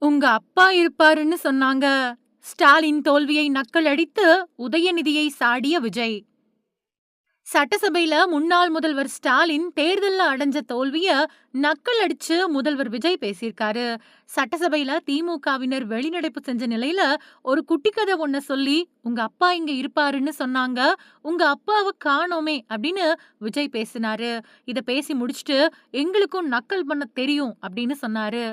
உங்க அப்பா இருப்பாருன்னு சொன்னாங்க. ஸ்டாலின் தோல்வியை நக்கலடித்து உதயநிதியை சாடிய விஜய். சட்டசபையில முன்னாள் முதல்வர் ஸ்டாலின் தேர்தல்ல அடைஞ்ச தோல்விய நக்கல் அடிச்சு முதல்வர் விஜய் பேசியிருக்காரு. சட்டசபையில திமுகவினர் வெளிநடப்பு செஞ்ச நிலையில ஒரு குட்டி கதை ஒண்ண சொல்லி, உங்க அப்பா இங்க இருப்பாருன்னு சொன்னாங்க. உங்க அப்பாவ காணோமே அப்படின்னு விஜய் பேசினாரு. இத பேசி முடிச்சுட்டு எங்களுக்கும் நக்கல் பண்ண தெரியும் அப்படின்னு சொன்னாரு.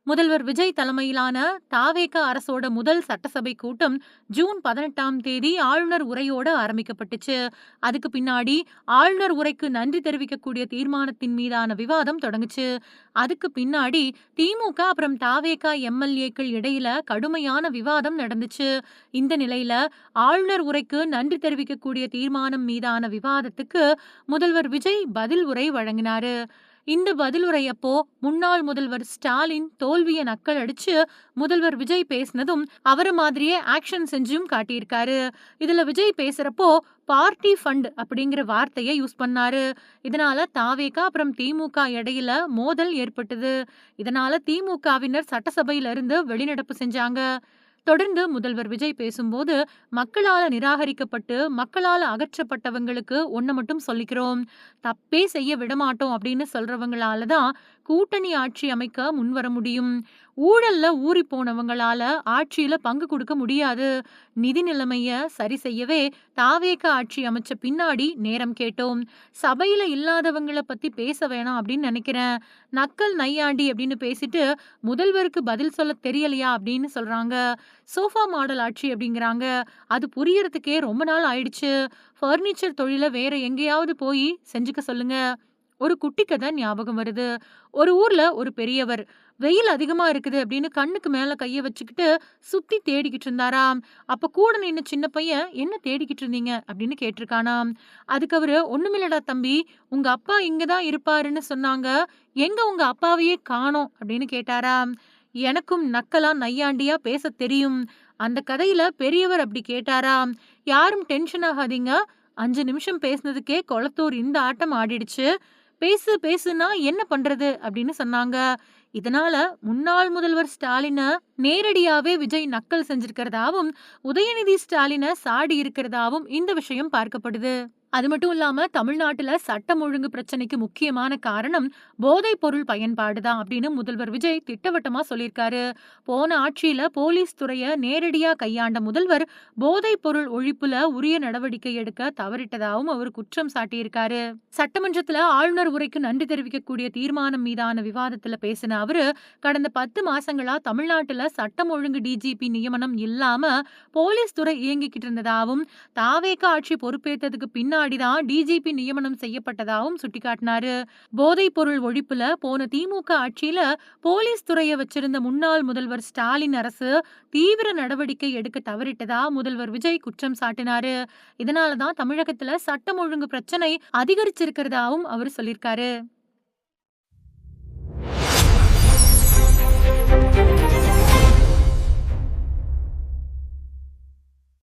முதல்வர் விஜய் தலைமையிலான தாவேகா அரசோட முதல் சட்டசபை கூட்டம் ஜூன் 18ஆம் தேதி ஆளுநர் உரையோட ஆரம்பிக்கப்பட்டுச்சு. அதுக்கு பின்னாடி ஆளுநர் உரைக்கு நன்றி தெரிவிக்கக்கூடிய தீர்மானத்தின் மீதான விவாதம் தொடங்குச்சு. அதுக்கு பின்னாடி திமுக அப்புறம் தாவேகா எம்எல்ஏக்கள் இடையில கடுமையான விவாதம் நடந்துச்சு. இந்த நிலையில ஆளுநர் உரைக்கு நன்றி தெரிவிக்கக்கூடிய தீர்மானம் மீதான விவாதத்துக்கு முதல்வர் விஜய் பதில் உரை வழங்கினாரு. இந்த பதிலுரையப்போ முன்னாள் முதல்வர் ஸ்டாலின் தோல்விய நக்கல் அடிச்சு முதல்வர் விஜய் பேசினதும் அவர மாதிரியே ஆக்ஷன் செஞ்சும் காட்டியிருக்காரு. இதுல விஜய் பேசுறப்போ பார்ட்டி ஃபண்ட் அப்படிங்கிற வார்த்தையை யூஸ் பண்ணாரு. இதனால தாவேகா அப்புறம் திமுக இடையில மோதல் ஏற்பட்டது. இதனால திமுகவினர் சட்டசபையில இருந்து வெளிநடப்பு செஞ்சாங்க. தொடர்ந்து முதல்வர் விஜய் பேசும்போது, மக்களால நிராகரிக்கப்பட்டு, மக்களால அகற்றப்பட்டவங்களுக்கு ஒண்ண மட்டும் சொல்லிக்கிறோம். தப்பே செய்ய விடமாட்டோம் அப்படின்னு சொல்றவங்களால தான் கூட்டணி ஆட்சி அமைக்க முன்வர முடியும். ஊழல்ல ஊறி போனவங்களால ஆட்சியில பங்கு கொடுக்க முடியாது. நிதி நிலைமைய சரி செய்யவே தாவேக ஆட்சி அமைச்ச பின்னாடி நேரம் கேட்டோம். சபையில இல்லாதவங்கள பத்தி பேச வேணாம் அப்படின்னு நினைக்கிறேன். நக்கல் நையாண்டி அப்படின்னு பேசிட்டு முதல்வருக்கு பதில் சொல்ல தெரியலையா அப்படின்னு சொல்றாங்க. சோஃபா மாடல் ஆட்சி அப்படிங்கிறாங்க. அது புரியறதுக்கே ரொம்ப நாள் ஆயிடுச்சு. ஃபர்னிச்சர் தொழில வேற எங்கேயாவது போய் செஞ்சுக்க சொல்லுங்க. ஒரு குட்டி கதை ஞாபகம் வருது. ஒரு ஊர்ல ஒரு பெரியவர் வெயில் அதிகமா இருக்குது அப்படின்னு கண்ணுக்கு மேல கைய வச்சுக்கிட்டு சுத்தி தேடிக்கிட்டு இருந்தாராம். அப்ப கூட நின்ன சின்ன பையன் என்ன தேடிக்கிட்டு இருந்தீங்க அப்படின்னு கேட்டிருக்கானாம். அதுக்கு அவரு ஒண்ணுமில்லடா தம்பி, உங்க அப்பா இங்கதான் இருப்பாருன்னு சொன்னாங்க. எங்க உங்க அப்பாவையே காணோம் அப்படின்னு கேட்டாராம். எனக்கும் நக்கலா நையாண்டியா பேச தெரியும். அந்த கதையில பெரியவர் அப்படி கேட்டாராம். யாரும் டென்ஷன் ஆகாதீங்க. 5 நிமிஷம் பேசினதுக்கே கொளத்தூர் இந்த ஆட்டம் ஆடிடுச்சு. பேசு பேசுனா என்ன பண்றது அப்படின்னு சொன்னாங்க. இதனால முன்னாள் முதல்வர் ஸ்டாலின நேரடியாவே விஜய் நக்கல் செஞ்சிருக்கிறதாவும், உதயநிதி ஸ்டாலின சாடி இருக்கிறதாவும் இந்த விஷயம் பார்க்கப்படுது. அது மட்டும் இல்லாம தமிழ்நாட்டுல சட்டம் ஒழுங்கு பிரச்சனைக்கு முக்கியமான காரணம் போதைப் பொருள் பயன்பாடு தான் அப்படின்னு முதல்வர் விஜய் திட்டவட்டமா சொல்லியிருக்காரு. போன ஆட்சியில போலீஸ் துறைய நேரடியா கையாண்ட முதல்வர் போதைப் பொருள் ஒழிப்புல உரிய நடவடிக்கை எடுக்க தவறிட்டதாகவும் அவர் குற்றம் சாட்டியிருக்காரு. சட்டமன்றத்துல ஆளுநர் உரைக்கு நன்றி தெரிவிக்கக்கூடிய தீர்மானம் மீதான விவாதத்துல பேசின அவரு, கடந்த 10 மாசங்களா தமிழ்நாட்டுல சட்டம் ஒழுங்கு டிஜிபி நியமனம் இல்லாம போலீஸ் துறை இயங்கிக்கிட்டு இருந்ததாகவும், தாவேகா ஆட்சி பொறுப்பேற்றதுக்கு பின்னாடிதான் டிஜிபி நியமனம் செய்யப்பட்டதாகவும் சுட்டிக்காட்டினாரு. போதைப் பொருள் ஒழிப்புல போன திமுக ஆட்சியில போலீஸ் துறையை வச்சிருந்த முன்னாள் முதல்வர் ஸ்டாலின் அரசு தீவிர நடவடிக்கை எடுக்க தவறிட்டதா முதல்வர் விஜய் குற்றம் சாட்டினாரு. இதனாலதான் தமிழகத்துல சட்டம் ஒழுங்கு பிரச்சனை அதிகரிச்சிருக்கிறதாவும் அவர் சொல்லியிருக்காரு.